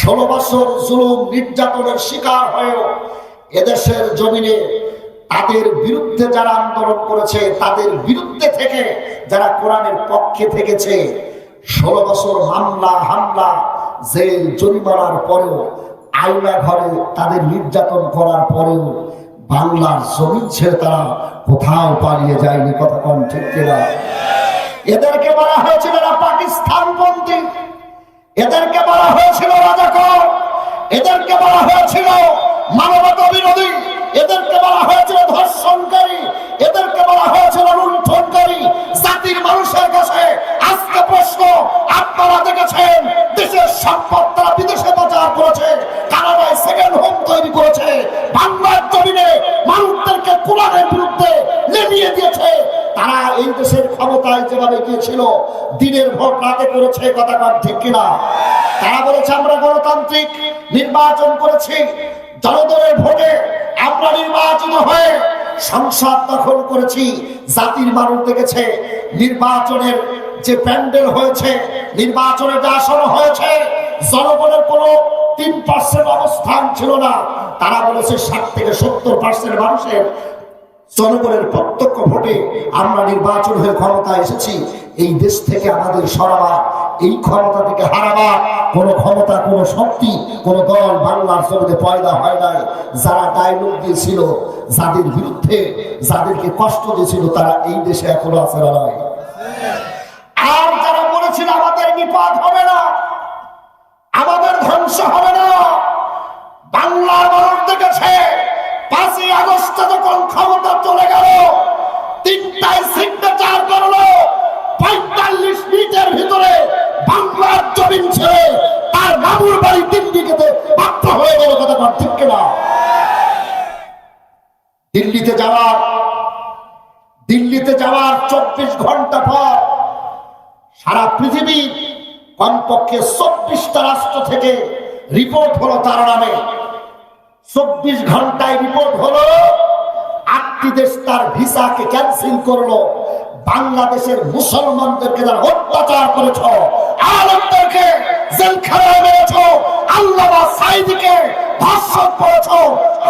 16 বছর জুলুম নির্যাতনের শিকার হয়েও এদেশের জমিনে তাদের বিরুদ্ধে যারা আন্দোলন করেছে, তাদের বিরুদ্ধে থেকে যারা কোরআনের পক্ষে থেকেছে, 16 বছর মামলা হামলা জেল জরিমানার পরেও, আয়না ঘরে তাদের নির্যাতন করার পরেও বাংলার জমিন ছেড়ে তারা কোথাও পালিয়ে যায়নি। কথা কম ঠিক কিনা? এদেরকে বলা হয়েছিল না পাকিস্তানপন্থী, এদেরকে বলা হয়েছিল রাজাকার, এদেরকে বলা হয়েছিল মানবতা বিরোধী, এদেরকে বলা হয়েছিল ধর্ষণকারী, এদেরকে বলা হয়েছিল লুণ্ঠনকারী। জাতির মানুষের কাছে আজকে প্রশ্ন, আপনারা দেখেছেন দেশের সম্পদ তারা বিদেশে পাচার করেছে, কানাডায় সেকেন্ড হোম তৈরি করেছে, বাংলার জমিনে মানুষদেরকে কোরআনের বিরুদ্ধে লেলিয়ে দিয়েছে। তারা এই দেশের ক্ষমতায় যেভাবে গিয়েছিল, দিনের ভোট রাতে করেছে। কথা কম ঠিক কিনা? তারা বলেছে আমরা গণতান্ত্রিক নির্বাচন করেছি, জনগণের ভোটে আমরা নির্বাচিত হয়ে সংসদ দখল করেছি। জাতির মানুষ দেখেছে নির্বাচনের যে প্যান্ডেল হয়েছে, নির্বাচনের যে আসন হয়েছে, জনগণের কোনো 3% অবস্থান ছিল না। তারা বলেছে 60 থেকে 70% মানুষের জনগণের প্রত্যক্ষ ভোটে আমরা নির্বাচন হয়ে ক্ষমতা এসেছি। এই দেশ থেকে আমাদের সরাবার, এই ক্ষমতা থেকে হারাবার কোন ক্ষমতা, কোন শক্তি, কোন দল বাংলার জমিতে পয়দা হয় নাই। যারা ডায়লগ দিয়েছিল, যাদের বিরুদ্ধে, যাদেরকে কষ্ট দিয়েছিল, তারা এই দেশে এখনো আছে না নয়? আর যারা বলেছিল আমাদের নিপাত হবে না, আমাদের ধ্বংস হবে না, বাংলার মানুষ দেখেছে 5ই আগস্ট যখন ক্ষমতা চলে গেল, 3টায় সিগনেচার করলো, 45 মিনিটের ভিতরে বাংলার জমিন ছেড়ে তার মামুর বাড়ি দিল্লিতে বাধ্য হয়ে গেল। কথা কর ঠিক কিনা? দিল্লিতে যাওয়ার 24 ঘন্টা পর সারা পৃথিবীর কমপক্ষে 24টা রাষ্ট্র থেকে রিপোর্ট হলো তার নামে। 24 ঘন্টায় রিপোর্ট হলো 8টি দেশ তার ভিসাকে ক্যান্সেল করলো। বাংলাদেশের মুসলমানদেরকে যারা অত্যাচার করেছ, আলেমদেরকে জেলখানায় মেরেছ, আল্লামা সাঈদীকে ধর্ষণ করেছ,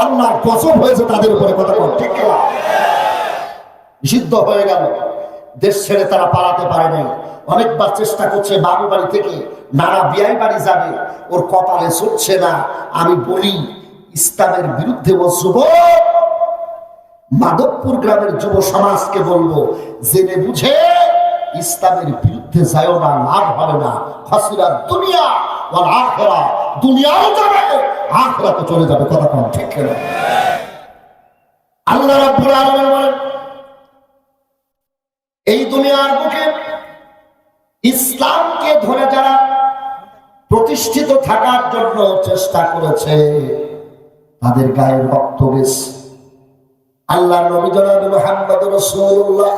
আল্লাহর গজব হয়েছে তাদের উপরে। কথা বল ঠিক কিনা? নিষিদ্ধ হয়ে গেল, দেশ ছেড়ে তারা পালাতে পারে নাই। অনেকবার চেষ্টা করছে বাবু বাড়ি থেকে নানা বিয়াই বাড়ি যাবে, ওর কপালে চড়ছে না। আমি বলি ইসলামের বিরুদ্ধে ও যুবক, মাধবপুর গ্রামের যুব সমাজকে বলবো, জেনে বুঝে ইসলামের বিরুদ্ধে যাও না, লাভ হবে না। খাসিরা দুনিয়া ওয়াল আখিরা, দুনিয়াও যাবে, আখিরাতে চলে যাবে। কথা কম ঠিক কিনা? আল্লাহ রাব্বুল আলামিন বলেন, এই দুনিয়ার বুকে ইসলামকে ধরে যারা প্রতিষ্ঠিত থাকার জন্য চেষ্টা করেছে, তাদের গায়ে রক্ত গেছে। আল্লাহ নবী জনাব মুহাম্মদ রাসূলুল্লাহ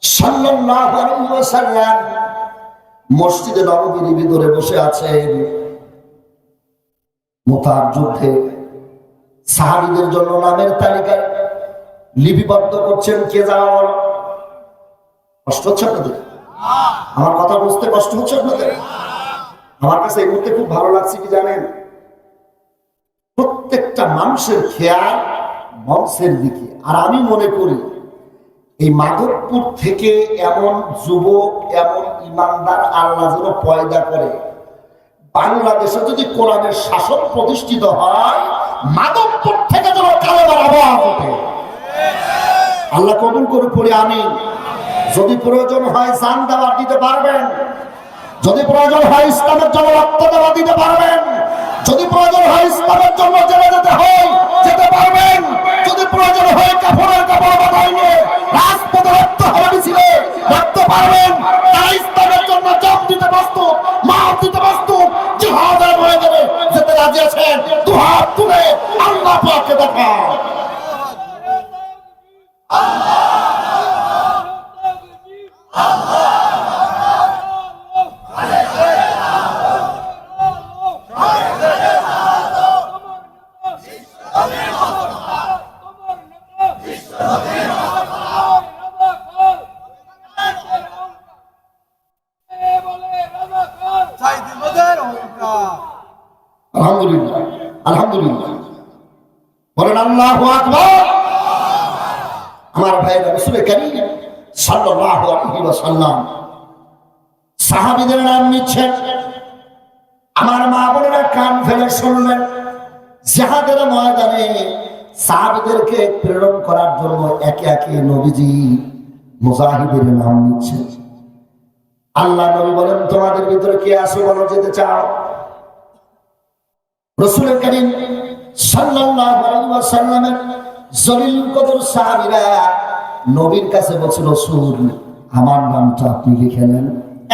সাল্লাল্লাহু আলাইহি ওয়াসাল্লাম মসজিদে নববীর ভিতরে বসে আছেন। মুতার যুদ্ধে সাহাবীদের জন্য নামের তালিকা লিপিবদ্ধ করছেন। কে যাওয়ার কষ্ট হচ্ছে আপনাদের? আমার কথা বুঝতে কষ্ট হচ্ছে আপনাদের? আমার কাছে এই মুহূর্তে খুব ভালো লাগছে কি জানেন? প্রত্যেকটা মানুষের খেয়াল মঞ্চের দিকে। আর আমি মনে করি এই মাধবপুর থেকে এমন যুবক, এমন ইমানদার আল্লাহ যেন পয়দা করে। বাংলাদেশে যদি কোরআনের শাসন প্রতিষ্ঠিত হয়, মাধবপুর থেকে যেন কালেমার আওয়াজ ওঠে। আল্লাহ কবুল করে পড়ি আমিন। যদি প্রয়োজন হয় জান দেওয়া দিতে পারবেন, যদি প্রয়োজন হয় ইসলামের জন্য রক্ত দেওয়া দিতে পারবেন, যদি প্রয়োজন হয় ইসলামের জন্য জেলে যেতে হয় যেতে পারবেন, যদি প্রয়োজন হয় কাফনের কাপড় বাঁধাই নিয়ে রাজপথে রক্ত হবে মিছিলে রাখতে পারবেন। তারা ইসলামের জন্য জান দিতে প্রস্তুত, মার দিতে প্রস্তুত, জিহাদের ময়দানে যেতে রাজি আছেন। দুহাত তুলে আল্লাহ পাককে দেখান। আলহামদুলিল্লাহ, আলহামদুলিল্লাহ বলেন আল্লাহু আকবার। আমার ভাইরা, রাসূল কারীম সাল্লাল্লাহু আলাইহি ওয়াসাল্লাম সাহাবীদের নাম নিচ্ছেন। আমার মা বোনেরা কান ফেলে শুনবেন, জিহাদের ময়দানে সাহাবীদেরকে প্রেরণ করার জন্য একে একে নবীজি মুজাহিদের নাম নিচ্ছেন। আল্লাহ নবী বলেন, তোমাদের ভিতরে কে আছে বলো, যেতে চাও? রাসূল কারীম সাল্লাল্লাহু আলাইহি ওয়াসাল্লামের জলিল কদর সাহাবীরা নবীর কাছে বলছিল, রাসূল আমার নামটা আপনি লিখে নেন।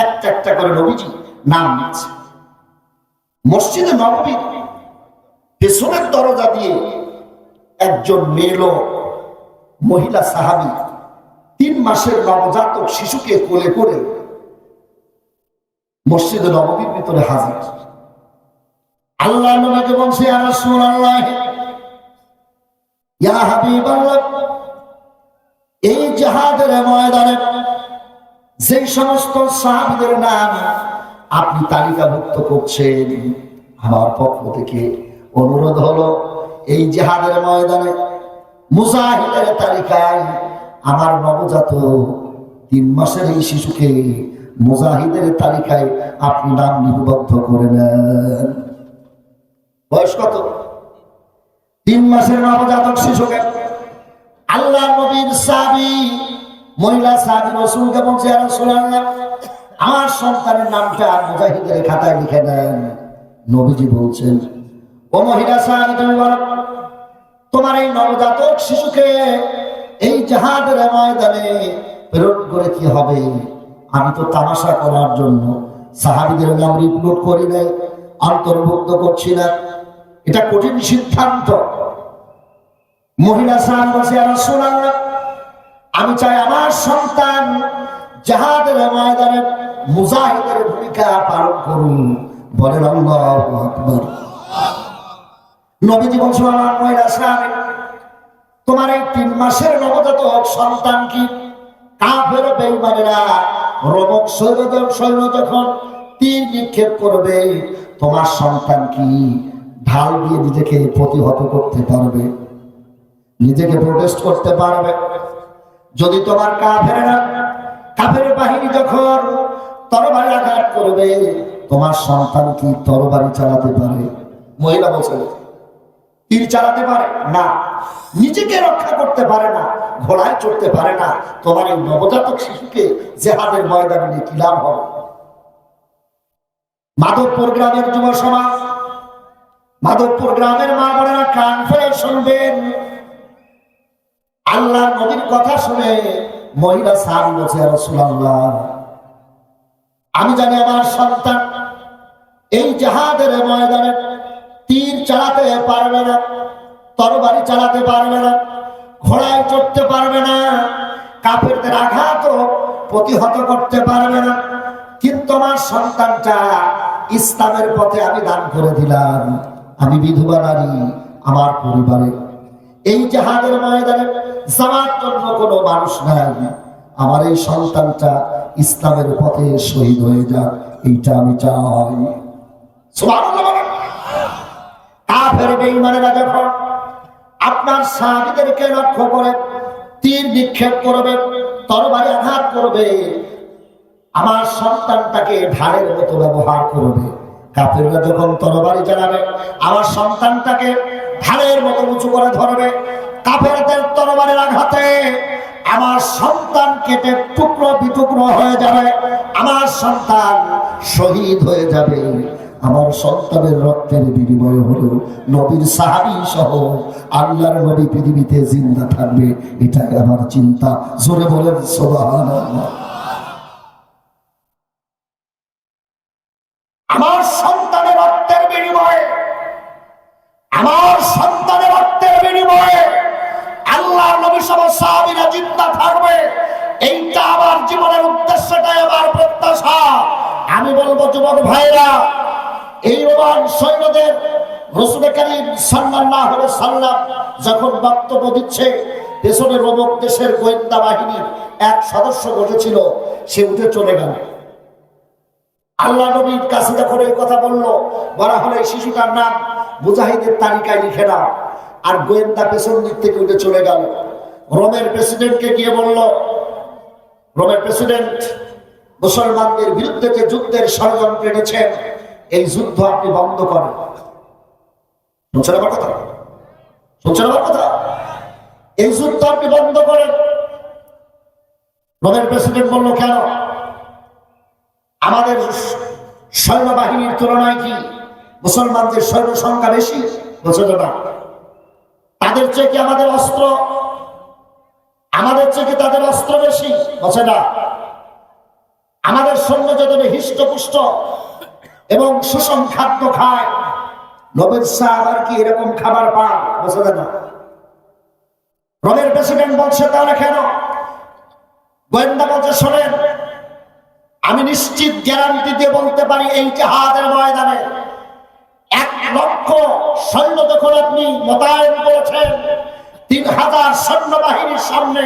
একটা একটা করে নবীজি নাম নিচ্ছে। মসজিদে নববীর পেছনের দরজা দিয়ে একজন মেয়ে লোক, মহিলা সাহাবী 3 মাসের নবজাতক শিশুকে কোলে করে মসজিদে নববীর ভিতরে হাজির। আল্লাহ নবীকে বলছে, ইয়া রাসূলুল্লাহ, ইয়া হাবিবাল্লাহ, এই জিহাদের ময়দানে যে সমস্ত সাহাবীদের নাম আপনি তালিকাভুক্ত করছেন, আমার পক্ষ থেকে অনুরোধ হলো এই জিহাদের ময়দানে মুজাহিদের তালিকায় আমার নবজাতক 3 মাসের এই শিশুকে মুজাহিদের তালিকায় আপনি নাম লিপিবদ্ধ করে নেন। বয়স কত? 3 মাসের নবজাতক শিশুকে আল্লাহ নবীর সাহাবী মহিলা সাহাবী রাসূলকে বলছে, ইয়া রাসূলুল্লাহ, আমার সন্তানের নামটা মুজাহিদের খাতায় লিখে দেন। নবীজি বলছেন, ও মহিলা সাহাবী, তুমি বলো তোমার এই নবজাতক শিশুকে এই জিহাদের ময়দানে প্রেরণ করে কি হবে? আমি তো তামাশা করার জন্য সাহাবীদের নাম রিক্রুট করি নাই, অন্তর্ভুক্ত করছি না, এটা কঠিন সিদ্ধান্ত। মহিলা সাহাবী বলছে, ইয়া রাসূলুল্লাহ, আমি চাই আমার সন্তান জিহাদের ময়দানে মুজাহিদের ভূমিকা পালন করুন। বলেন আল্লাহু আকবার। নবীজি বলছেন, আমার মহিলা সাহাবী, তোমার এই 3 মাসের নবজাতক সন্তান কি কাফের বেঈমানেরা রোমক সৈন্য যখন তীর নিক্ষেপ করবে, তোমার সন্তান কি ঢাল দিয়ে নিজেকে প্রতিহত করতে পারবে, নিজেকে প্রোটেস্ট করতে পারবে? যদি তোমার কাফের বাহিনী যখন তরবারি আঘাত করবে, তোমার সন্তান কি তরবারি চালাতে পারে? মহিলা বলছে, তীর চালাতে পারে না, নিজেকে রক্ষা করতে পারে না, ঘোড়ায় চড়তে পারে না, তোমার এই নবজাতক শিশুকে জিহাদের ময়দানে নিয়ে কি লাভ হবে? মাধবপুর গ্রামের যুব সমাজ, মাধবপুর গ্রামের মা বোনেরা কান ফেলে শুনবেন। আল্লাহ নবীর কথা শুনে মহিলা সাহাবী বলছে, ইয়া রাসূলুল্লাহ, আমি জানি আমার সন্তান এই জিহাদের ময়দানে তীর চালাতে পারবে না, তরবারি চালাতে পারবে না, ঘোড়ায় চড়তে পারবে না, কাফেরদের আঘাত প্রতিহত করতে পারবে না, কিন্তু আমার সন্তানটা ইসলামের পথে আমি দান করে দিলাম। আমি বিধবা নারী, আমার পরিবারে এই জিহাদের ময়দানে যাওয়ার জন্য কোনো মানুষ নাই, আমার এই সন্তানটা ইসলামের পথে শহীদ হয়ে যাক, এইটা আমি চাই। সুবহানাল্লাহ। কাফের বেঈমানেরা যখন আপনার সাহাবীদেরকে লক্ষ্য করে তীর নিক্ষেপ করবে, তরবারি আঘাত করবে, আমার সন্তানটাকে ঢালের মতো ব্যবহার করবে। কাফেররা যখন তরবারি চালাবে, আমার সন্তানটাকে ঢালের মতো উঁচু করে ধরবে। কাফেরদের তরবারির আঘাতে আমার সন্তান কেটে টুকরো বিটুকরো হয়ে যাবে, আমার সন্তান শহীদ হয়ে যাবে। আমার সন্তানের রক্তের বিনিময়ে হলো নবীর সাহাবী সহ আল্লাহর নবী পৃথিবীতে জিন্দা থাকবে, এটাই আমার চিন্তা। জোরে বলেন সুবহানাল্লাহ। আমার সন্তানের রক্তের বিনিময়ে, আমার সন্তানের রক্তের বিনিময়ে আল্লাহর নবী সহ সাহাবীরা জিন্দা থাকবে, এইটা আমার জীবনের উদ্দেশ্যটাই আমার প্রত্যাশা। আমি বলবো, যুবক ভাইরা, এই রোমান সৈন্যদের রাসূল কারীম সাল্লাল্লাহু আলাইহি ওয়াসাল্লাম যখন বক্তব্য দিচ্ছে, পেছনে রোমক দেশের গোয়েন্দা বাহিনীর এক সদস্য বসেছিল, সে উঠে চলে গেল। আল্লাহ নবীর কাছে যখন এই কথা বলা হলো এই শিশুটার নাম মুজাহিদের তালিকায় লিখে নাও। আর গোয়েন্দা পেছন দিক থেকে উঠে চলে গেল। রোমের প্রেসিডেন্টকে গিয়ে বলল, রোমের প্রেসিডেন্ট, মুসলমানদের বিরুদ্ধে যে যুদ্ধের ষড়যন্ত্র এনেছেন, এই যুদ্ধ আপনি বন্ধ করেন। শুনছেন আমার কথা? শুনছেন আমার কথা? এই যুদ্ধ আপনি বন্ধ করেন। রোমের প্রেসিডেন্ট বলল, কেন? আমাদের সৈন্যবাহিনীর তুলনায় কি মুসলমানদের সৈন্য সংখ্যা বেশি? বলছিল না। তাদের চেয়ে কি আমাদের অস্ত্র, আমাদের চেয়ে কি তাদের অস্ত্র বেশি? বলছে না। আমাদের সৈন্য যদি হৃষ্টপুষ্ট এবং সুষম খাদ্য খায়, নবীর সাহাবার কি এরকম খাবার পান? বলছে না। রোমের প্রেসিডেন্ট বলছে, তাহলে কেন? গোয়েন্দা বলছে, শোনেন, আমি নিশ্চিত গ্যারান্টি দিয়ে বলতে পারি, এই জিহাদের ময়দানে 1 লক্ষ সৈন্য যখন আপনি মোতায়েন করেছেন, 3000 সৈন্যবাহিনীর সামনে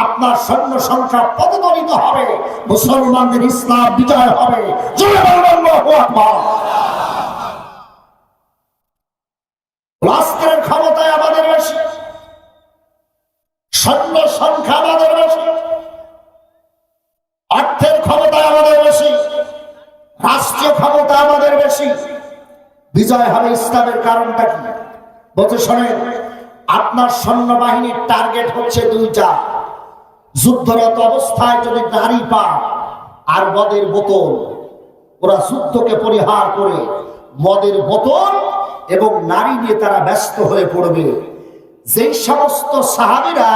আপনার সৈন্য সংখ্যা পদদলিত হবে, মুসলমানদের ইসলাম বিজয় হবে। জোরে বলুন আল্লাহু আকবার। রাষ্ট্রের ক্ষমতায় আমাদের বেশি, সৈন্য সংখ্যা আমাদের বেশি, অর্থের ক্ষমতায় আমাদের বেশি, রাষ্ট্রীয় ক্ষমতা আমাদের বেশি। বিজয় হবে ইসলামের কারণটা কি? বলতে শোনেন, আপনার সৈন্যবাহিনীর টার্গেট হচ্ছে 2টা। যুদ্ধরত অবস্থায় যদি নারী পায় আর মদের বোতল, ওরা যুদ্ধকে পরিহার করে মদের বোতল এবং নারী নিয়ে তারা ব্যস্ত হয়ে পড়বে। যেই সমস্ত সাহাবীরা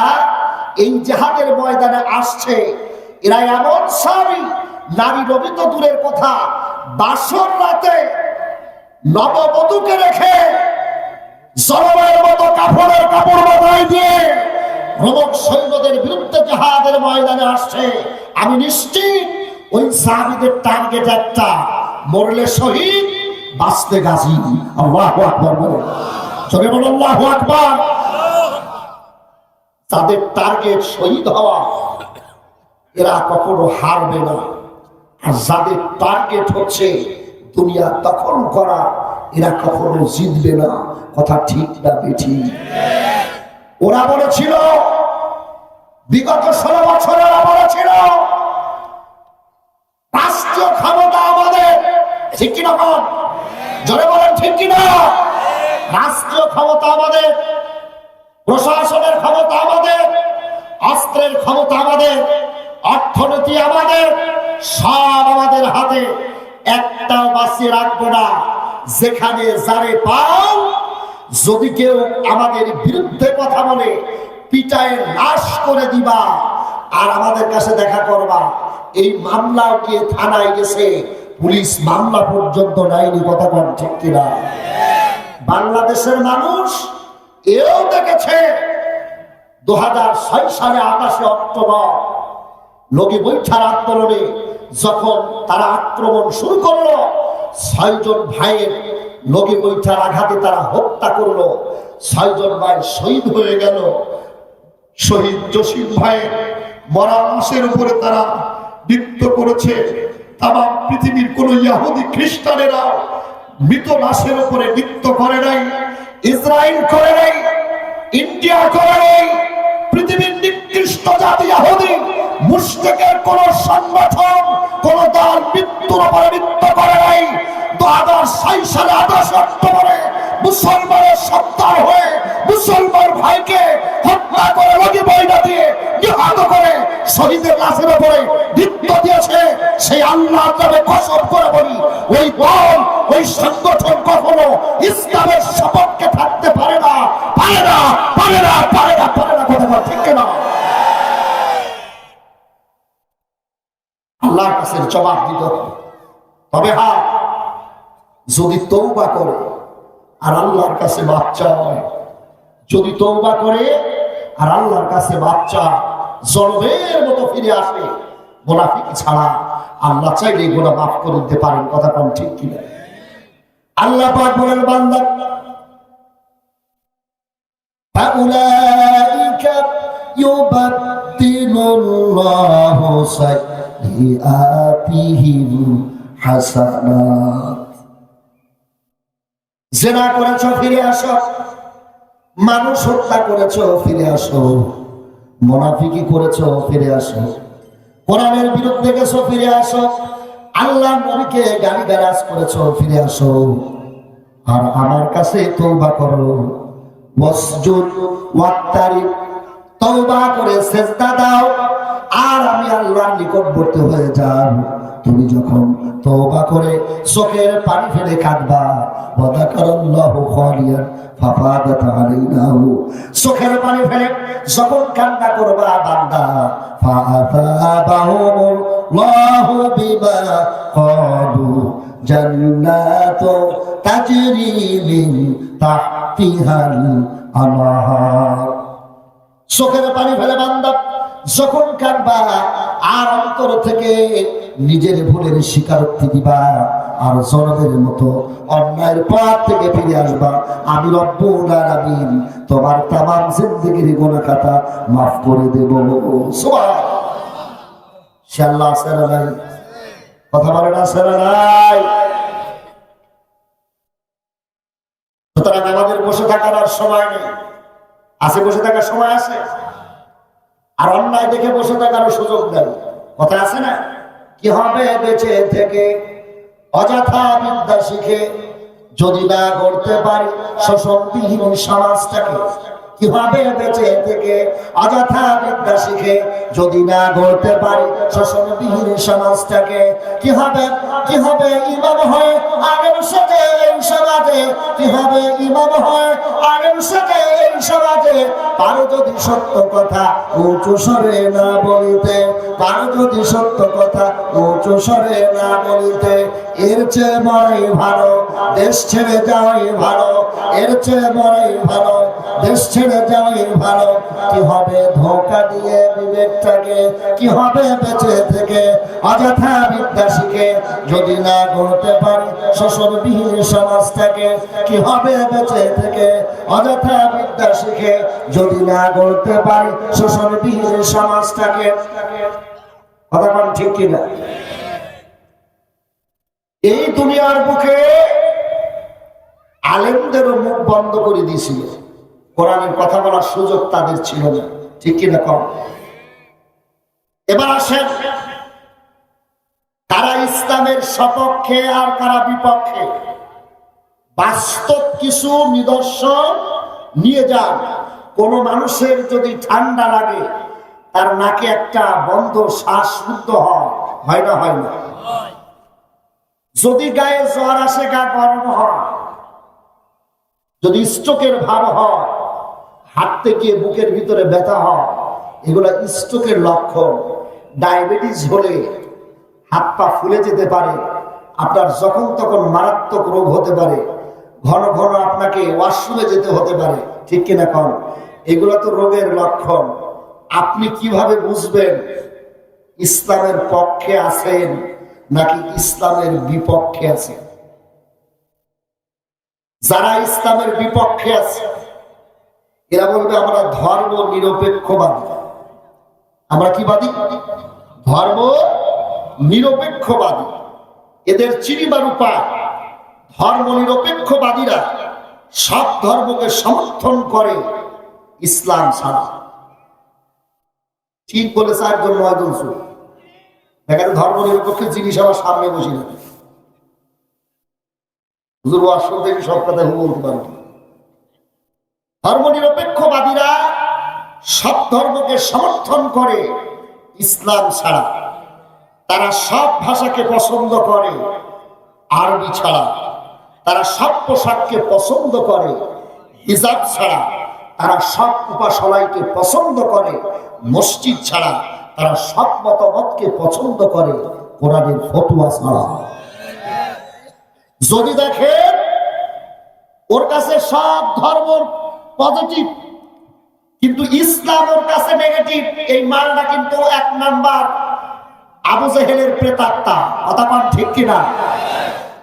এই জিহাদের ময়দানে আসছে, এরা এমন সাহাবী, নারী রবি তো দূরের কথা, বাসর রাতে নববধূকে রেখে জলবায়ুর মতো কাপড় মাথায় দিয়ে রোমক সৈন্যদের বিরুদ্ধে জিহাদের ময়দানে আসছে। আমি নিশ্চিত ওই সাহাবীদের টার্গেট একটা, মরলে শহীদ, বাঁচতে গাজী। আল্লাহু আকবার বলুন, জোরে বলুন আল্লাহু আকবার। তাদের টার্গেট শহীদ হওয়া, এরা কখনো হারবে না। আর যাদের টার্গেট হচ্ছে দুনিয়া দখল করা, এরা কখনো জিতবে না। কথা ঠিক না বেঠিক? ওরা বলেছিল, বিগত 16 বছরে ওরা বলেছিল রাষ্ট্রীয় ক্ষমতা আমাদের, ঠিক কিনা? জোরে বলেন ঠিক কিনা? রাষ্ট্রীয় ক্ষমতা আমাদের, প্রশাসনের ক্ষমতা আমাদের, অস্ত্রের ক্ষমতা আমাদের, অর্থনীতি আমাদের, সব আমাদের হাতে। একটাও বাঁচিয়ে রাখবো না। যেখানে যারে পাও, যদি কেউ আমাদের বিরুদ্ধে কথা বলে, পিটায় লাশ করে দিবা আর আমাদের কাছে দেখা করবা। এই মামলাও গিয়ে থানায় গেছে, পুলিশ মামলা পর্যন্ত নেয়নি। কথা কোন ঠিক কিনা? বাংলাদেশের মানুষ এও দেখেছে 2006 সালে 28 অক্টোবর লগি বৈঠার আন্দোলনে যখন তারা আক্রমণ শুরু করলো, 6 জন ভাইয়ের লগি বৈঠার আঘাতে তারা হত্যা করলো। 6 জন ভাই শহীদ হয়ে গেল। শহীদ জসিম ভাইয়ের মরা লাশের উপরে তারা নৃত্য করেছে। তাম পৃথিবীর কোন ইহুদি খ্রিস্টানেরা মৃত লাশের উপরে নৃত্য করে নাই, ইসরায়েল করে নাই, ইন্ডিয়া করে নাই। পৃথিবীর নিকৃষ্ট জাতি ইহুদি মুশরিকের কোন সংগঠন, কোন দল মৃত্যুর উপরে নৃত্য করে নাই। 2006 সালে 28 অক্টোবরে মুসলমানের সন্তান হয়ে মুসলমান ভাইকে হত্যা করে লগি বইটা দিয়ে নিহত করে শহীদের লাশের উপরে নৃত্য দিয়েছে। সেই আল্লাহর নামে কসম করে বলি, ওই দল, ওই সংগঠন কখনো ইসলামের সপক্ষে থাকতে পারে না, পারে না, পারে না, পারে না, পারে না। কথা ঠিক না? আল্লাহর কাছে জবাব দিতে হবে। তবে হ্যাঁ, যদি তওবা করে আর আল্লাহর কাছে বাচ্চা হয়, যদি তওবা করে আর আল্লাহর কাছে বাচ্চা জলবের মতো ফিরে আসে, মুনাফিক ছাড়া আল্লাহ চাইলে গুনাহ মাফ করে দিতে পারেন। কথা কোন ঠিক কিনা? আল্লাহ পাক বলেন, বান্দা ফাউলাইকা ইউবাদদিলুল্লাহু সাইয়্যাতিহিম হাসানাত। জিনা করেছো, ফিরে আসো। মানুষ হত্যা করেছো, ফিরে আসো। মুনাফিকি করেছো, ফিরে আসো। কোরআনের বিরুদ্ধে গেছো, ফিরে আসো। আল্লাহ নবীকে গালিগালাজ করেছো, ফিরে আসো। আর আমার কাছে তওবা করো। ওয়াসজুদ ওয়াক্তারিব, তওবা করে সিজদা দাও, আর আমি আল্লাহর নিকটবর্তী হয়ে যাব। তুমি যখন তওবা করে চোখের পানি ফেলে কাঁদবা, ওয়া যাকারাল্লাহু খালিয়ান ফাফাদাত আলাইনাহু, চোখের পানি ফেলে যখন কান্না করবা বান্দা, ফাআতাবাহুমুল্লাহু বিমা ক্বালু জান্নাতু তাজরি মিন তাহতিহাল আনহার। চোখের পানি ফেলে বান্দা যখন কাঁদবা, আর অন্তর থেকে নিজের ভুলের স্বীকারোক্তি দিবা, আর জনদের মতো অন্যায়ের পথ থেকে ফিরে আসবা, আমি রব্বুল আলামিন তোমার তামাম জিন্দেগির গুনাহ খাতা মাফ করে দেব। সুবহানাল্লাহ। সে আল্লাহ আছে না নাই? কথা বলেন আছে না নাই? সুতরাং আমাদের বসে থাকার আর সময় নেই। আছে বসে থাকার সময় আছে, আর অন্যায় দেখে বসে থাকারও সুযোগ নেই। কথা আছে না? কি হবে বেঁচে থেকে অযথা বিদ্যা শিখে যদি না গড়তে পারি শোষণবিহীন সমাজটাকে? কিভাবে বেঁচে থেকে অযথা বিদ্যা শিখে যদি না গড়তে পারি শোষণবিহীন সমাজটাকে? কি হবে ইমাম হয়ে আগের সাথে এই সমাজে? কি হবে ইমাম হয়ে আগের সাথে এই সমাজে? পারো যদি সত্য কথা উঁচু স্বরে না বলিতে, পারো যদি সত্য কথা উঁচু স্বরে না বলিতে, এর চেয়ে মরাই ভালো দেশ ছেড়ে যাওয়াই ভালো, এর চেয়ে মরাই ভালো দেশ ছেড়ে যাওয়াই ভালো। কি হবে ধোঁকা দিয়ে বিবেকটাকে? কি হবে বেঁচে থেকে অযথা বিদ্যা শিখে যদি না গড়তে পারি শোষণবিহীন সমাজটাকে? কি হবে বেঁচে থেকে অযথা বিদ্যা শিখে যদি না গড়তে পারি শোষণবিহীন সমাজটাকে? কথা বলেন ঠিক কিনা? এই দুনিয়ার বুকে আলেমদেরও মুখ বন্ধ করে দিয়েছিল, কোরআনের কথা বলার সুযোগ তাদের ছিল না। ঠিক কিনা কম? এবার আসেন, কারা ইসলামের সপক্ষে আর কারা বিপক্ষে, বাস্তব কিছু নিদর্শন নিয়ে যান। কোন মানুষের যদি ঠান্ডা লাগে, তার নাকে একটা বন্ধ শ্বাস শুদ্ধ হয় না? হয় না? যদি গায়ে জ্বর আসে, গা গরম হয়, যদি স্ট্রোকের ভাব হয়, হাঁটতে গিয়ে বুকের ভিতরে ব্যথা হয়, এগুলা স্ট্রোকের লক্ষণ। ডায়াবেটিস হলে হাত পা ফুলে যেতে পারে, আপনার যখন তখন মারাত্মক রোগ হতে পারে, ঘন ঘন আপনাকে ওয়াশরুমে যেতে হতে পারে। ঠিক কিনা কন? এগুলো তো রোগের লক্ষণ। আপনি কিভাবে বুঝবেন ইসলামের পক্ষে আছেন নাকি ইসলামের বিপক্ষে আছেন? যারা ইসলামের বিপক্ষে আছে এরা বলবে আমরা ধর্ম নিরপেক্ষবাদী। আমরা কি বাদী? ধর্ম নিরপেক্ষবাদী। এদের চিনিবার উপায়, ধর্ম নিরপেক্ষবাদীরা সব ধর্মকে সমর্থন করে ইসলাম ছাড়া। ঠিক বলেছে একজন 9 জন সুর। দেখেন ধর্ম নিরপেক্ষ জিনিস আমার সামনে বসে থাকে, হুজুর ওয়াশরুম থেকে সব কথা বলতে পারবে। ধর্ম নিরপেক্ষবাদীরা সব ধর্মকে সমর্থন করে ইসলাম ছাড়া। তারা সব ভাষাকে পছন্দ করে আরবি ছাড়া। তারা সব পোশাককে পছন্দ করে হিজাব ছাড়া। তারা সব উপাসনাকে পছন্দ করে মসজিদ ছাড়া। তারা সব মতামতকে পছন্দ করে কোরআনের ফতোয়া ছাড়া। যদি দেখেন ওর কাছে সব ধর্ম পজিটিভ, কিন্তু ইসলাম ওর কাছে নেগেটিভ, এই মালটা কিন্তু 1 নাম্বার আবু জেহেলের প্রেতাত্মা। কথা পান ঠিক কিনা?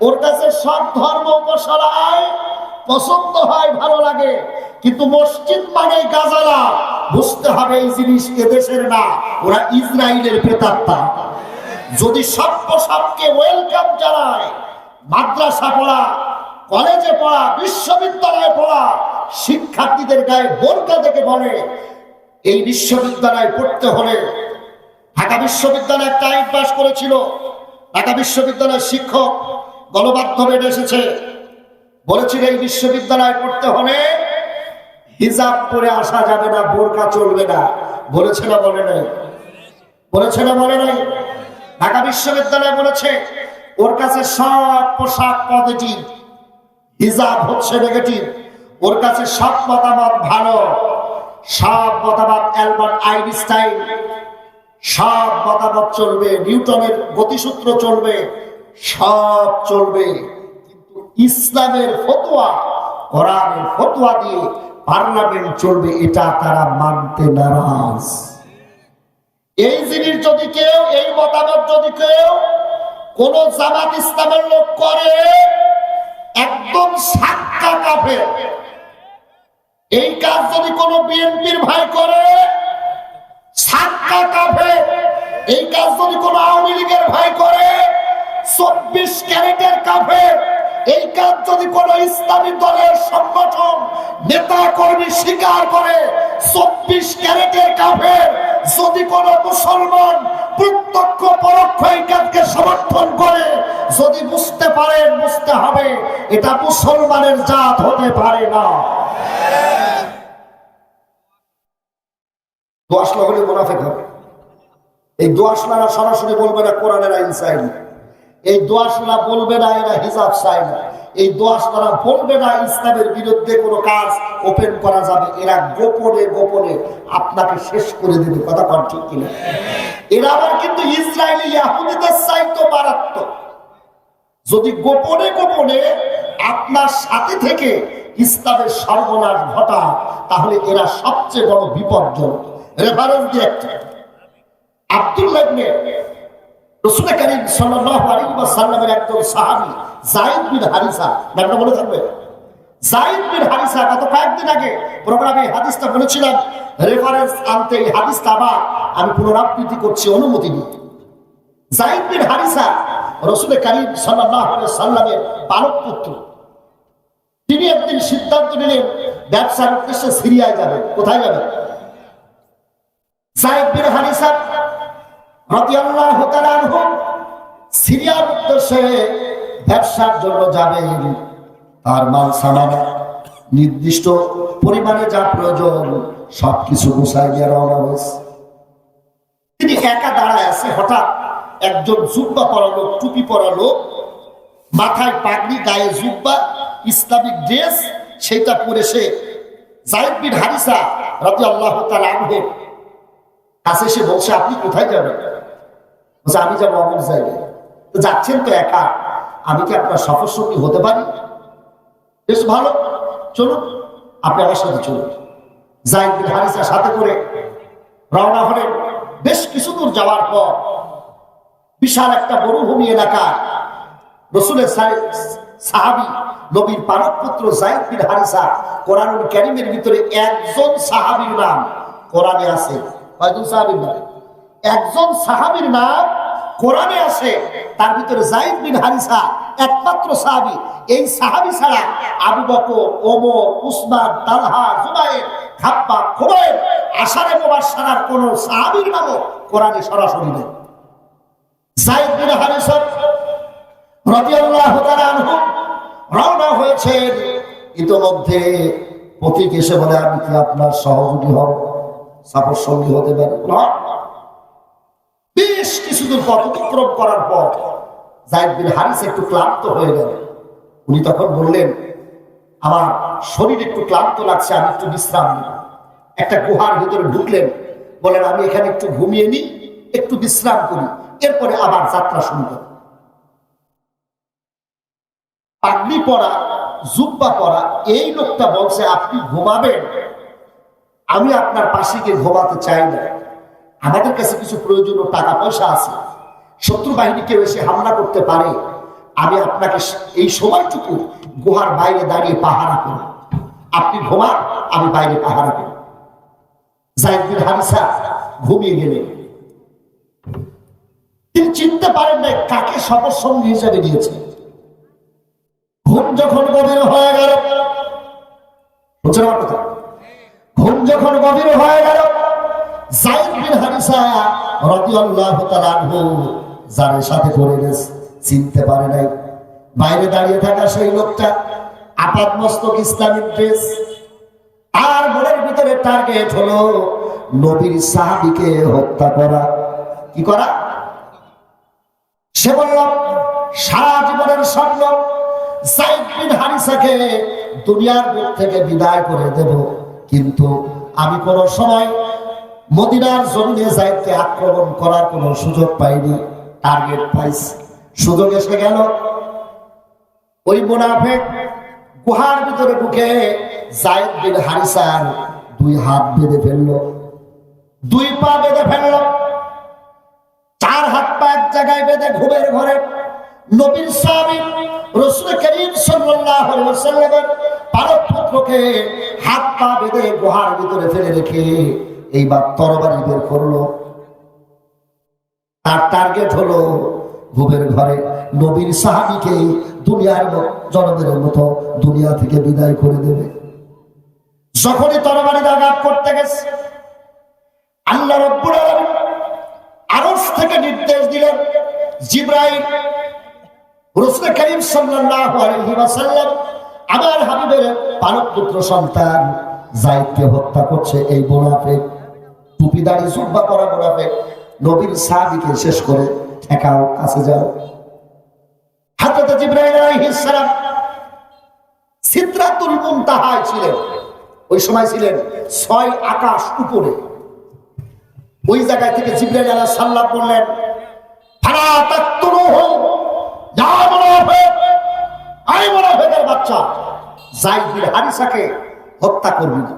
ওর কাছে সব ধর্ম উপাসনায় পছন্দ হয়, ভালো লাগে, কিন্তু মসজিদ মানে গাজালা। বুঝতে হবে এই জিনিস এদেশের না, ওরা ইসরায়েলের প্রেতাত্মা। যদি সভ্য সবকে ওয়েলকাম জানায়, মাদ্রাসা পড়া, কলেজে পড়া, বিশ্ববিদ্যালয়ে পড়া শিক্ষার্থীদের গায়ে বোরকা দেখে বলে এই বিশ্ববিদ্যালয়ে পড়তে হলে, ঢাকা বিশ্ববিদ্যালয়ে একটা আইন পাস করেছিল, ঢাকা বিশ্ববিদ্যালয়ের শিক্ষক গণমাধ্যমে এসেছে, বলেছিল এই বিশ্ববিদ্যালয়ে পড়তে হলে হিজাব পরে আসা যাবে না, বোরকা চলবে না। বলেছে না বলে নাই? বলেছে না বলে নাই? ঢাকা বিশ্ববিদ্যালয় বলেছে ওর কাছে সব পোশাক পজিটিভ, হিজাব হচ্ছে নেগেটিভ, ওর কাছে সব মতামত ভালো, সব মতামত অ্যালবার্ট আইনস্টাইন, সব মতামত চলবে, নিউটনের গতিসূত্র চলবে, সব চলবে, কিন্তু ইসলামের ফতোয়া, কোরআনের ফতোয়া দিয়ে পার্লামেন্ট চলবে, এটা তারা মানতে নারাজ। এই জিনিস যদি কেউ, এই মতামত যদি কেউ কোন জামাত ইসলামের লোক করে, একদম সাক্কা কাফের। এই কাজ যদি কোন বিএনপির ভাই করে, সাক্কা কাফের। এই কাজ যদি কোন আওয়ামী লীগের ভাই করে, 24 ক্যারেটের কাফের। এই কাজ যদি কোন ইসলামী দলের সংগঠন নেতা কর্মী স্বীকার করে, 24 ক্যারেটের কাফের। যদি কোন মুসলমান প্রত্যক্ষ পরোক্ষ এই কাজকে সমর্থন করে, যদি বুঝতে পারেন, বুঝতে হবে এটা মুসলমানের জাত হতে পারে না। দোয়াশলা হলে মুনাফিক হবে। এই দোয়াশলারা সরাসরি বলবে না কোরআনের আইন চাই না, এই দোয়াশলা বলবে না এরা হিজাব চাই না, এই দোয়াশলারা বলবে না ইসলামের বিরুদ্ধে কোনো কাজ ওপেন করা যাবে। এরা গোপনে গোপনে আপনাকে শেষ করে দেবে। কথা কন ঠিক কিনা? এরা আবার কিন্তু ইসরায়েলি ইহুদিদের চাইতো মারাত্মক। যদি গোপনে গোপনে আপনার সাথে থেকে ইসলামের সর্বনাশ ঘটায়, তাহলে এরা সবচেয়ে বড় বিপজ্জনক। রেফারেন্স দিয়ে একটা আব্দুল্লাহ ইবনে রাসূল কারীম সাল্লাল্লাহু আলাইহি ওয়াসাল্লামের একজন সাহাবী যায়েদ বিন হারিসা, নামটা মনে থাকবে? যায়েদ বিন হারিসা গত কয়েকদিন আগে প্রোগ্রামে হাদিসটা বলেছিলাম, রেফারেন্স আনতে এই হাদিসটা আবার আমি পুনরাবৃত্তি করছি অনুমতি নিয়ে। যায়েদ বিন হারিসা রাসূল কারীম সাল্লাল্লাহু আলাইহি ওয়াসাল্লামের বালক পুত্র। তিনি একদিন সিদ্ধান্ত নিলেন ব্যবসার উদ্দেশ্যে সিরিয়ায় যাবেন। কোথায় যাবেন? যায়েদ বিন হারিসা রাদিয়াল্লাহু তাআলা আনহু সিরিয়ার উদ্দেশ্যে ব্যবসার জন্য যাবেন। তার মাল সামানা নির্দিষ্ট পরিমাণে যা প্রয়োজন সবকিছু গুছাই দিয়ে রওনা হয়েছে। তিনি একা দাঁড়ায় আছে, হঠাৎ একজন জুব্বা পরা লোক, টুপি পরা লোক, মাথায় পাগড়ি, গায়ে জুব্বা, ইসলামিক ড্রেস, সেটা পরে সে যায়েদ বিন হারিসা রাদিয়াল্লাহু তাআলা আনহু কাছে এসে বলছে, আপনি কোথায় যাবেন? বলছে, আমি যাবো অমুক জায়গায়। তো যাচ্ছেন তো একা, আমি কি আপনার সফর সঙ্গী হতে পারি? বেশ ভালো, চলুন, আপনি আমার সাথে চলুন। যায়েদ বিন হারিসা সাথে করে রওনা হলেন। বেশ কিছু দূর যাওয়ার পর বিশাল একটা মরুভূমি এলাকা, রাসূলের সাহাবী নবীর পালক পুত্র যায়েদ বিন হারিসা, কোরআনুল কারীমের ভিতরে একজন সাহাবীর নাম কোরআনে আছে। কয়জন সাহাবীর নাম? একজন সাহাবীর নাম কোরআনে আছে, তার ভিতরে যায়েদ বিন হারিসা একমাত্র সাহাবী। এই সাহাবী ছাড়া আবু বকর, ওমর, উসমান, তালহা, জুবায়ের, খাব্বাব, খুবাইব, আশারে মুবাশশারার কোন সাহাবীর নামও কোরআনে সরাসরি নেই। যায়েদ বিন হারিসা রাদিয়াল্লাহু তাআলা আনহু রওনা হয়েছেন। ইতোমধ্যে পথিক এসে বলে, আমি কি আপনার সহযোগী হব, সফর সঙ্গী হতে পারি? বেশ কিছু দূর পথ অতিক্রম করার পর যায়েদ বিন হারিসা একটু ক্লান্ত হয়ে গেল। উনি তখন বললেন, আমার শরীর একটু ক্লান্ত লাগছে, আমি একটু বিশ্রাম নিই। একটা গুহার ভিতরে ঢুকলেন, বলেন আমি এখানে একটু ঘুমিয়ে নিই, একটু বিশ্রাম করি, এরপরে আবার যাত্রা শুরু করি। পাগড়ি পরা, জুব্বা পরা এই লোকটা বলছে, আপনি ঘুমাবেন, আমি আপনার পাশে গিয়ে ঘুমাতে চাই না, আমাদের কাছে কিছু প্রয়োজনীয় টাকা পয়সা আছে, শত্রু বাহিনী কেউ এসে হামলা করতে পারে, আমি আপনাকে এই সময়টুকু গুহার বাইরে দাঁড়িয়ে পাহারা করি, আপনি ঘুমান, আমি বাইরে পাহারা করি। যায়েদ বিন হারিসা ঘুমিয়ে গেলেন। তিনি চিনতে পারেন না কাকে সপসঙ্গী হিসেবে নিয়েছে। ঘুম যখন গভীর হয়ে গেল, বুঝছেন আমার কথা, ঘুম যখন গভীর হয়ে গেল, যায়েদ বিন হারিসা রাদিয়াল্লাহু তাআলা আনহু যার সাথে করে গেছে চিনতে পারে নাই। বাইরে দাঁড়িয়ে থাকা সেই লোকটা আপাতমস্তক ইসলামিক ড্রেস, আর মনের ভিতরে টার্গেট হলো নবীর সাহাবীকে হত্যা করা। কি করা? সে বলল সারা জীবনের স্বপ্ন যায়েদ বিন হারিসাকে দুনিয়ার বুক থেকে বিদায় করে দেব, কিন্তু আমি কোন সময় মদিনার জমিনে যায়েদকে আক্রমণ করার কোন সুযোগ পাইনি। টার্গেট পাইছি, সুযোগ এসে গেল। ওই মুনাফিক গুহার ভিতরে ঢুকে যায়েদ বিন হারিসার দুই হাত বেঁধে ফেললো, দুই পা বেঁধে ফেললো, চার হাত পা এক জায়গায় বেঁধে ঘুমের ঘরে নবীর সাহাবী রাসূল করিম সাল্লাল্লাহু আলাইহি ওয়াসাল্লামের পালক পুত্রকে হাত পা বেঁধে গুহার ভিতরে ফেলে রেখে এইবার তরবারি বের করলো। তার টার্গেট হলো ঘুমের ঘরে নবীর সাহাবীকে দুনিয়ার জনগণের মতো দুনিয়া থেকে বিদায় করে দেবে। যখনই তরবারি আঘাত করতে গেছে, আল্লাহ রাব্বুল আলামিন আরশ থেকে নির্দেশ দিলেন, জিবরাইল রাসূল করিম সাল্লাল্লাহু আলাইহি ওয়াসাল্লাম আমার হাবিবের পালক পুত্র সন্তান যায়েদকে হত্যা করছে। এই মুনাফিক, টুপিদারি জুব্বা পরা মুনাফিক নবীর সাহাবীকে শেষ করে ঠেকাও, কাছে যাও। হযরত জিবরাইল আলাইহিস সালাম সিদরাতুল মুনতাহায় ছিলেন, ওই সময় ছিলেন 6 আকাশ উপরে। ওই জায়গা থেকে জিবরাইল আলাইহিস সালাম বললেন, ফালা তাকতুলুহু ইয়া মুনাফিক, আই মুনাফিকের বাচ্চা, যায়েদ বিন হারিসাকে হত্যা করবি না।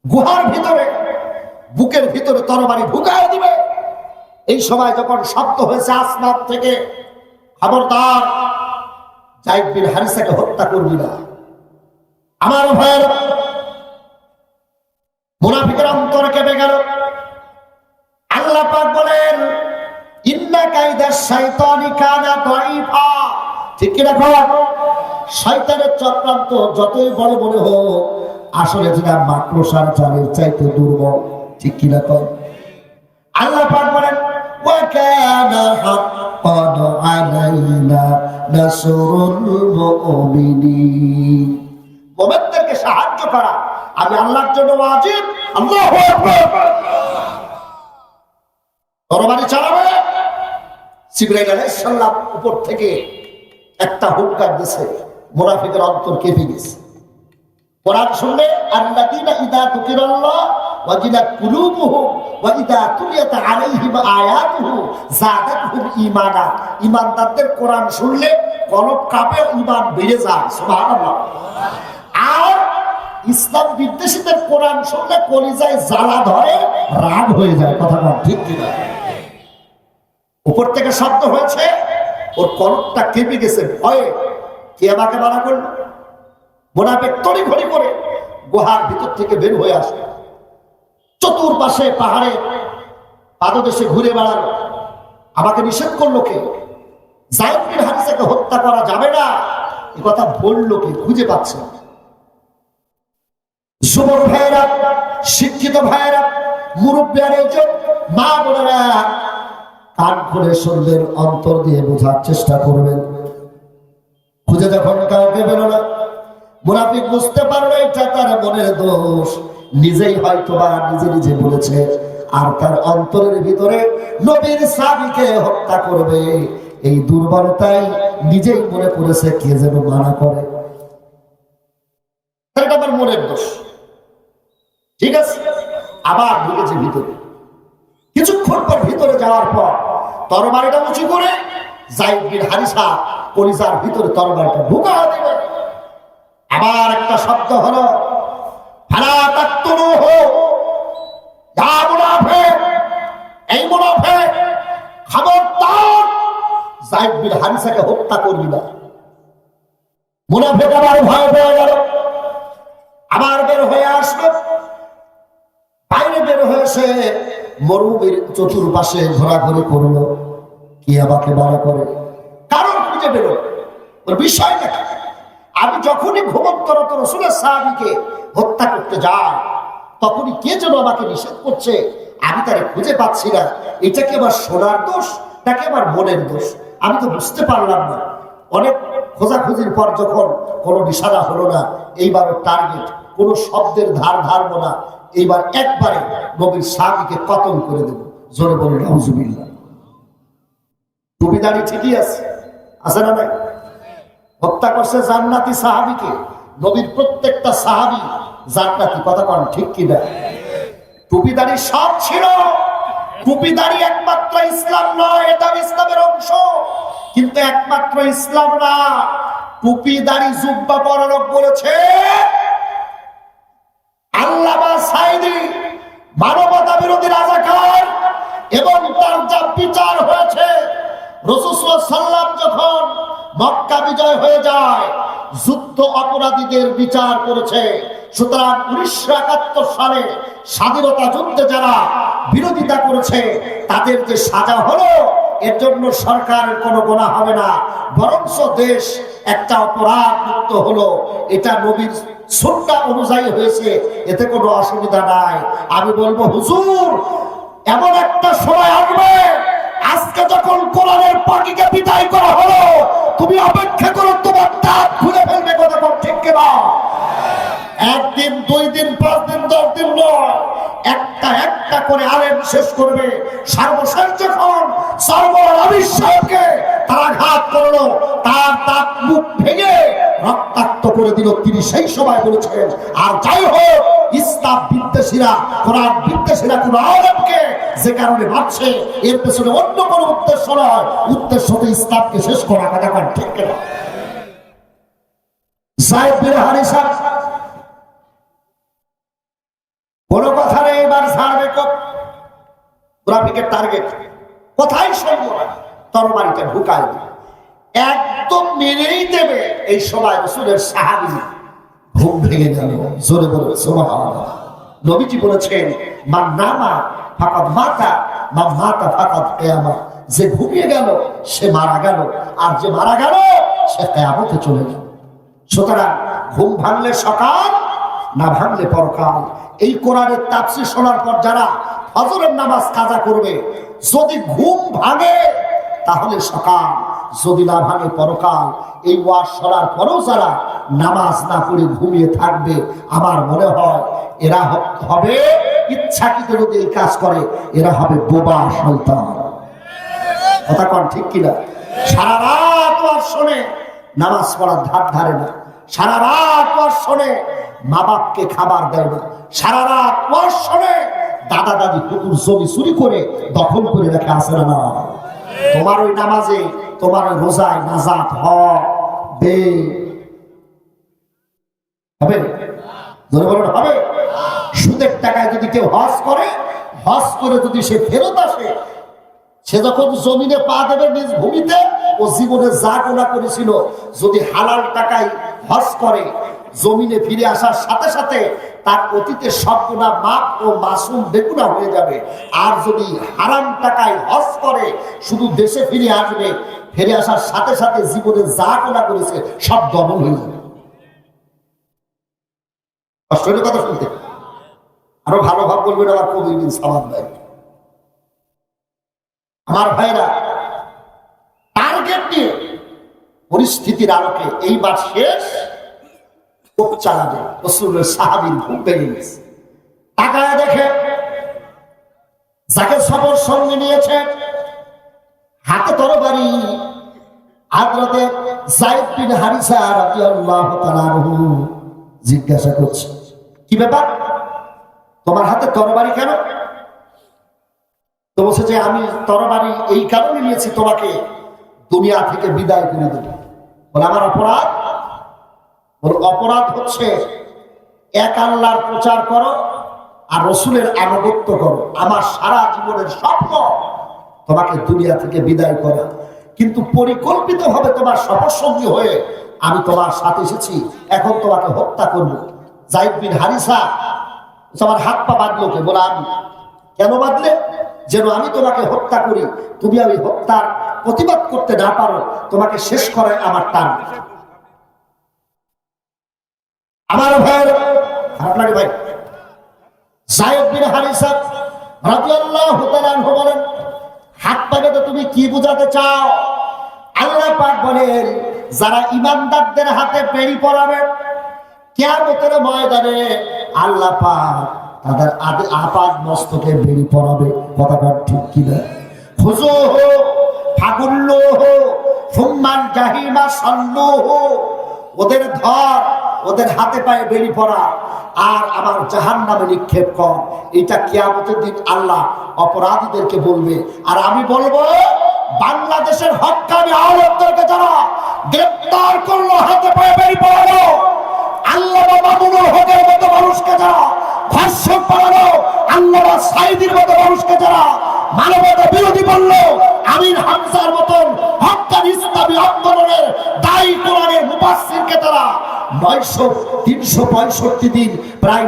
গুহার ভিতরে বুকের ভিতরে তরবারি ঢুকায় দিবে। এই সময় যখন শব্দ হয়েছে আসমান থেকে, খবরদার যায়েদ বিন হারিসাকে হত্যা করবি না। আমার ভাইয়ের মুনাফিকের অন্তর কেঁপে গেল। আল্লাহ পাক বলেন, ইন্না কাইদাশ শাইতানি কানা দাঈফা। ঠিক কি রাখো, শয়তানের চক্রান্ত যতই বড় মনে হোক, আসলে যেটা মাকড়সার চালের চাইতে দুর্বল। ঠিক কি রাখো। আল্লাহ পাক বলেন, ওয়া কানা হাক্কান আলাইনা নাসরুল মুমিনিন। মুমিনদেরকে সাহায্য করা আমি আল্লাহর জন্য ওয়াজিব। আল্লাহু আকবার। তরবারি চালাবে। জিবরাইল আলাইহিস সালাম উপর থেকে একটা হুঙ্কার দিয়েছে, মুনাফিকের অন্তর কেঁপে গেছে। কোরআন শুনলে আল্লাযীনা ইযা যুকিরাল্লাহ ওয়াজিলাত কুলুবুহুম ওয়া ইযা তুলিয়াত আলাইহিম আয়াতুহু যাদাতহুম ঈমানা। ঈমানদারদের কোরআন শুনলে কলব কাঁপে, ঈমান বেড়ে যায়। সুবহানাল্লাহ। আর ইসলাম বিদ্বেষীদের কোরআন শুনলে কলিজায় জ্বালা ধরে, রাগ হয়ে যায়। কথা বল ঠিক কিনা? উপর থেকে শব্দ হয়েছে, ওর কলবটা কেঁপে গেছে ভয়ে। কে আমাকে মানা করলো? মুনাফিক তড়িঘড়ি করে গুহার ভিতর থেকে বের হয়ে আসে, চতুর্পাশে পাহাড়ে পাদদেশে ঘুরে বেড়ালো। আমাকে নিষেধ করলো কে? যায়েদ বিন হারিসাকে হত্যা করা যাবে না, এ কথা বললো কে? খুঁজে পাচ্ছে না। যুবক ভাইয়েরা, শিক্ষিত ভাইয়েরা, মুরব্বিয়ারা, মা বোনেরা, কান খুলে শুনবেন, অন্তর দিয়ে বোঝার চেষ্টা করবেন। খুঁজে যখন কাউকে বেরো না, মুনাফিক বুঝতে পারলো এটা তার মনের দোষ, নিজেই হয়তো বা নিজে নিজে বলেছে, আর তার অন্তরের ভিতরে নবীর সাহাবীকে হত্যা করবে এই দুর্বলতাই নিজেই মনে করেছে, কে যেন মানা করে। এটা আমার মনের দোষ। ঠিক আছে, আবার ঢুকেছে ভিতরে। কিছুক্ষণ পর ভিতরে যাওয়ার পর তরবারিটা উঁচু করে যায়েদ বিন হারিসা কলিজার ভিতরে তরবারিটা ঢুকা দেবে। আবার একটা শব্দ হলো, ফালা তাকতুলুহু ইয়া মুনাফিক, এই মুনাফিক খবরদার যায়েদ বিন হারিসাকে হত্যা করবি না। মুনাফিক আবার ভয় পেয়ে গেল, আবার বের হয়ে আসলো। বাইরে বের হয়েছে, মরুভূমির চতুর্পাশে ঘোরাঘুরি করলো, কি আমাকে মারা করে, কারণ খুঁজে বেরো ওর বিষয়টা কি। আমি যখনই ঘুমন্তরত রাসূলের সাহাবীকে হত্যা করতে যাই, তখনই কে যেন আমাকে নিষেধ করছে, আমি তারে খুঁজে পাচ্ছি না। এটা কি আমার সোনার দোষ নাকি আমার মনের দোষ, আমি তো বুঝতে পারলাম না। অনেক খোঁজাখুঁজির পর যখন কোনো নিশানা হলো না, এইবারও টার্গেট, কোনো শব্দের ধার ধারবো না, এইবার একবারে নবীর সাহাবীকে কতল করে দেব। জোরে বলুন নাউজুবিল্লাহ। টুপি দাড়ি ঠিকই আছে, আছে না নাই? হত্যা করছে জান্নাতি সাহাবীকে। নবীর প্রত্যেকটা সাহাবী জান্নাতি, কথা কন ঠিক কিনা? টুপিদারি সব ছিল। টুপিদারি একমাত্র ইসলাম নয়, এটা ইসলামের অংশ, কিন্তু একমাত্র ইসলাম না। টুপিদারি জুব্বা পরা লোক বলেছে আল্লামা সাঈদী মানবতা বিরোধী রাজাকার, এবং তার যা বিচার হয়েছে, রাসূল সাল্লাল্লাহু আলাইহি ওয়াসাল্লাম যখন মক্কা বিজয় হয়ে যায়, যুদ্ধ অপরাধীদের বিচার করেছে। সুতরাং 1971 সালে স্বাধীনতা যুদ্ধে যারা বিরোধিতা করেছে, তাদের যে সাজা হলো, এর জন্য সরকারের কোনো গুনাহ হবে না, বরঞ্চ দেশ একটা অপরাধ মুক্ত হলো। এটা নবীর সুন্নাহ অনুযায়ী হয়েছে, এতে কোনো অসুবিধা নাই। আমি বলবো হুজুর, এমন একটা সময় আসবে, আজকে যখন কোরআনের পাখিকে বিদায় করা হলো, তুমি অপেক্ষা করো, তোমার দাঁত খুলে ফেলবে, কথা বল ঠিক কিনা? একদিন, 2 দিন, 5 দিন, 10 দিন নয়, একটা একটা করে আলেম শেষ করবে। সর্বশেষ যখন সর্বর আমির সাহেবকে তারা ঘাত করলো, তার দাঁত মুখ ভেঙে রক্তাক্ত করে দিল, তিনি সেই সময় বলেছেন, আর যাই হোক, ইসলাম বিদ্বেষীরা, কোরআন বিদ্বেষীরা কোন আলেমকে যে কারণে মারছে, এর পেছনে অন্য কোনো উদ্দেশ্য নয়, উদ্দেশ্য তো ইসলামকে শেষ করা, কথা কন ঠিক কিনা? যায়েদ বিন হারিসা কোনো কথা নেই, এবার ছাড়বে ট্রাফিকের টার্গেট, কোথায় শুনবো না, তরবারিটা ঢুকায় দিবে, একদম মেরেই দেবে। এই সময় রাসূলের সাহাবী ঘুম ভেঙে গেল। জোরে বলে সুবহানাল্লাহ। নবীজি বলেছেন, মান নামা ফাকাদ মাতা, মান মাতা ফাকাদ কিয়ামা। যে ঘুমিয়ে গেল সে মারা গেল, আর যে মারা গেল সে কিয়ামতে চলে গেল। সুতরাং ঘুম ভাঙলে সকাল, না ভাঙলে পরকাল। এই কোরআনের তাফসীর শোনার পর যারা ফজরের নামাজ কাজা করবে, যদি ঘুম ভাঙে তাহলে সকাল, যদি না ভাঙে পরকাল। এই ওয়াজ শোনার পরেও যারা নামাজ না পড়ে ঘুমিয়ে থাকবে, আমার মনে হয় এরা হবে, ইচ্ছাকৃত যদি এই কাজ করে, এরা হবে বোবা শয়তান। কথা কন ঠিক কিনা? সারা রাত ওয়াজ শোনে, নামাজ পড়ার ধার ধারে না। সারা রাত ওয়াজ শোনে, মা বাপকে খাবার দেয় না। সারা রাত ওয়াজ শোনে, দাদা দাদি কুকুর জমি চুরি করে দখল করে রেখে আসে না। তোমার ওই নামাজে, তোমার ওই রোজায় নাজাত হবে? হবে? সুদের টাকায় যদি কেউ হজ করে, হজ করে যদি সে ফেরত আসে, সে যখন জমিনে পা দেবে নিজ ভূমিতে, ও জীবনে যা গুনাহ করেছিল, যদি হালাল টাকায় হজ করে, জমিনে ফিরে আসার সাথে সাথে তার অতীতে সব গুনাহ মাফ ও মাসুম বেগুনাহ হয়ে যাবে। আর যদি হারাম টাকায় হজ করে, শুধু দেশে ফিরে আসবে, ফিরে আসার সাথে সাথে জীবনে যা গুনাহ করেছে সব দমন হয়ে যাবে। অস্ট্রেলিয়ার কথা শুনতে আরো ভালো ভাব বলবেন আমার কবির বিন সামাদ ভাই। আমার ভাইরা, টার্গেট নিয়ে পরিস্থিতির আলোকে এইবার শেষ কোপ চালাবে। রাসূলের সাহাবীর ঘুম ভেঙে গেছে, তাকায় দেখে যাকে সফর সঙ্গে নিয়েছে, হাতে তরবারি, হযরতে যায়েদ বিন হারিসা রাদিয়াল্লাহু তাআলা আনহু। জিজ্ঞাসা করছে, কি ব্যাপার, তোমার হাতে তরবারি কেন? তো বলছে যে আমি তরবারি এই কারণে নিয়েছি, তোমাকে দুনিয়া থেকে বিদায় করে দেব। বলে আমার অপরাধ? বলে অপরাধ হচ্ছে এক আল্লাহর প্রচার করো আর রাসূলের আনুগত্য করো। আমার সারা জীবনের স্বপ্ন তোমাকে দুনিয়া থেকে বিদায় করা, কিন্তু পরিকল্পিতভাবে তোমার সফরসঙ্গী হয়ে আমি তোমার সাথে এসেছি, এখন তোমাকে হত্যা করব। যায়েদ বিন হারিসা আমার হাত পা বাঁধলো কে? বলে আমি। কেন বাঁধলে? যেন আমি তোমাকে হত্যা করি, তুমি ওই হত্যার প্রতিবাদ করতে না পারো, তোমাকে শেষ করায় আমার টান। আমার ভাইয়ের খারাপ লাগে ভাই। যায়েদ বিন হারিসা রাদিয়াল্লাহু তাআলা আনহু বলেন, হাত পাকে তো তুমি কি বোঝাতে চাও? আল্লাহ পাক বলেন, যারা ইমানদারদের হাতে বেড়ি পরাবে কিয়ামতের ময়দানে আল্লাহ পাক তাদের আপাদ মস্তকে বেড়ি পরাবে। কথাটা ঠিক কিনা? খুজুহু ফাগুল্লুহু সুম্মান জাহিমা সাল্লুহু, ওদের ধর, ওদের হাতে পায়ে বেড়ি পরা আর আমার জাহান্নামে নিক্ষেপ কর। এটা কিয়ামতের দিন আল্লাহ অপরাধীদেরকে বলবে। আর আমি বলবো, বাংলাদেশের হক্কানি আওলাদদেরকে যারা গ্রেফতার করলো, হাতে পায়ে বেড়ি পরালো, আল্লামা মামুনুল হকের মতো মানুষকে যারা ধর্ষণ করালো, আল্লামা সাঈদীর মতো মানুষকে যারা মানবতা বিরোধী বললো, আমির হামজার মতন হক্কানি ইসলামী আন্দোলনের দায়ী কোরআনের মুফাসসিরকে তারা 365 দিন, প্রায়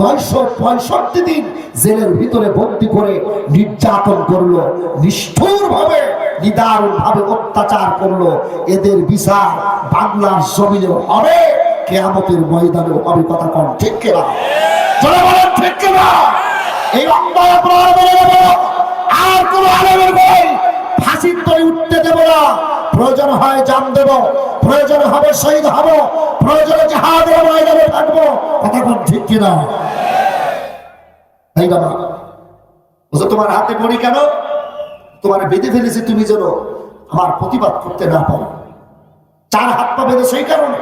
965 দিন জেলের ভিতরে বন্দী করে নির্যাতন করলো, নিষ্ঠুর ভাবে নিদারুণ ভাবে অত্যাচার করলো। এদের বিচার বাংলার জমিনেও হবে, কিয়ামতের ময়দানেও হবে। কথা কোন ঠিক কিনা? চলে বলেন ঠিক কিনা? এই অন্যায় অপরাধ মেনে নেব, আর কোন আলেমের বই ফাঁসির তলে উঠতে দেব না। প্রয়োজন হয় জান দেব, প্রয়োজন হবে শহীদ হব, প্রয়োজনে জিহাদের ময়দানে থাকবো। কথা কোন ঠিক কিনা? এই বাবা, বুঝো তোমার হাতে বড়ি কেন? তোমার বেঁধে ফেলেছি তুমি যেন আমার প্রতিবাদ করতে না পারো। 4 হাত পা বেঁধে সেই কারণে।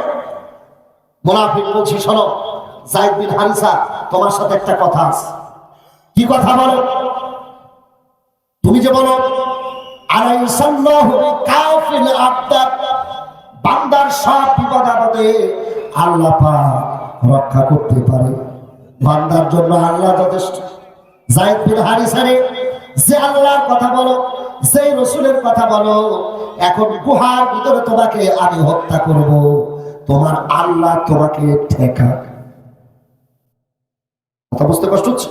মুনাফিক বলছি, শোনো যায়েদ বিন হারিসা, তোমার সাথে একটা কথা আছে। কি কথা বলো? তুমি যে বলো আলাইসাল্লাহু বিকাফিল আবদাত, বান্দার সব বিপদ আপদে আল্লাহ পাক রক্ষা করতে পারে, বান্দার জন্য আল্লাহ যথেষ্ট। যায়েদ বিন হারিসা রে, যে আল্লাহর কথা বলো, যে রাসূলের কথা বলো, এখন গুহার ভিতরে তোমাকে আমি হত্যা করব, তোমার আল্লাহ তোমাকে ঠেকা। কথা বুঝতে কষ্ট হচ্ছে?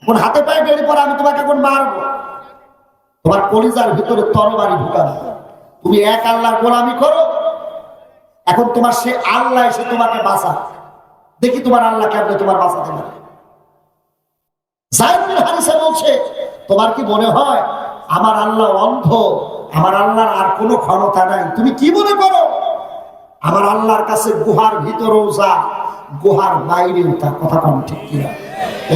কোন হাতে পায়ে বেড়ে পড়া, আমি তোমাকে এখন মারবো, তোমার কলিজার ভিতরে তরবারি ঢুকাবো। তুমি এক আল্লাহর গোলামি করো, এখন তোমার সে আল্লাহ এসে তোমাকে বাঁচা, দেখি তোমার আল্লাহ কেমনে তোমার বাঁচাতে পারে। যায়েদ বিন হারিসা বলছে, তোমার কি মনে হয় আমার আল্লাহ অন্ধ? আমার আল্লাহর আর কোনো ক্ষমতা নাই? তুমি কি মনে করো? আমার আল্লাহর কাছে গুহার ভিতরেও যা, গুহার বাইরেও তা। কথা কম ঠিক কিনা?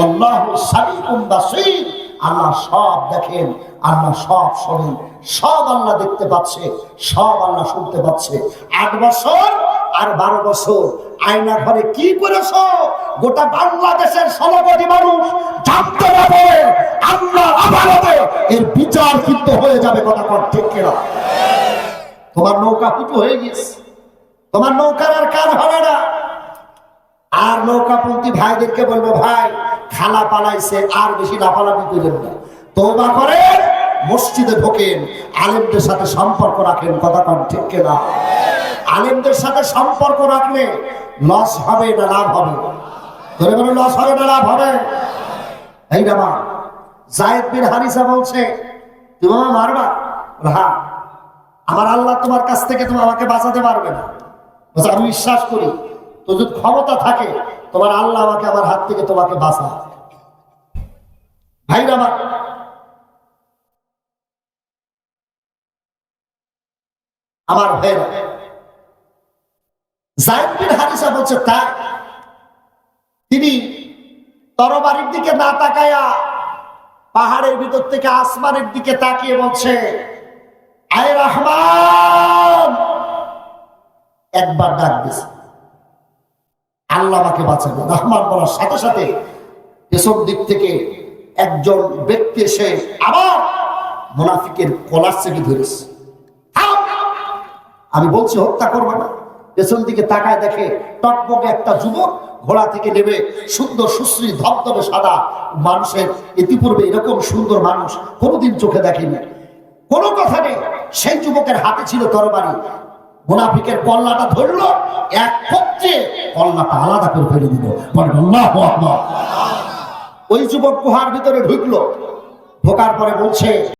আল্লাহু সামিউন বাসীর, আল্লাহ সব দেখেন, আল্লাহ সব শোনেন, সব আল্লাহ দেখতে পাচ্ছে, সব আল্লাহ শুনতে পাচ্ছে। 8 বছর আর 12 বছর আয়না ঘরে কি করেছ? গোটা বাংলাদেশের 16 কোটি মানুষ জানতে না পারে আল্লাহ আদালতে এর বিচার কিন্তু হয়ে যাবে। কথা কর ঠিক কিনা? তোমার নৌকা ফুটো হয়ে গেছে, তোমার নৌকার আর কাজ হবে না। আর নৌকাপন্থী ভাইদেরকে বলবো, ভাই খালা পালাইছে, আর বেশি লাফালাফি করবেন না, তওবা করেন, মসজিদে ঢোকেন, আলেমদের সাথে সম্পর্ক রাখেন। কথা কন ঠিক কিনা? আলেমদের সাথে সম্পর্ক রাখলে লস হবে না লাভ হবে? ধরে বলে লস হবে না লাভ হবে? এই না, যায়েদ বিন হারিসা বলছে, তুমি আমাকে মারবা? হ্যাঁ, আমার আল্লাহ তোমার কাছ থেকে তুমি আমাকে বাঁচাতে পারবে না। আমি বিশ্বাস করি, তো যদি ক্ষমতা থাকে তোমার আল্লাহ আমাকে আমার হাত থেকে তোমাকে বাঁচা। ভাইরা আমার ভাইরা, যায়েদ বিন হারিসা বলছে তাই তিনি তরবারির দিকে না তাকায়া পাহাড়ের ভিতর থেকে আসমানের দিকে তাকিয়ে বলছে, আয় রহমান, একবার ডাক দিছে, আল্লাহ আমাকে বাঁচাবে। রহমান বলার সাথে সাথে পেছন দিক থেকে একজন ব্যক্তি এসে আবার মুনাফিকের কলার চেপে ধরেছে। আমি বলছি হত্যা করবে না। পেছন দিকে তাকায় দেখে টকবকে একটা যুবক ঘোড়া থেকে নেমে, সুন্দর সুশ্রী ধবধবে সাদা মানুষের, ইতিপূর্বে এরকম সুন্দর মানুষ কোনোদিন চোখে দেখেনি, কোনো কথা নেই। সেই যুবকের হাতে ছিল তরবারি, মুনাফিকের কল্লাটা ধরলো, এক পক্ষে কল্লাটা আলাদা করে ফেলে দিল। আল্লাহু আকবার। ওই যুবক গুহার ভিতরে ঢুকলো, ঢোকার পরে বলছে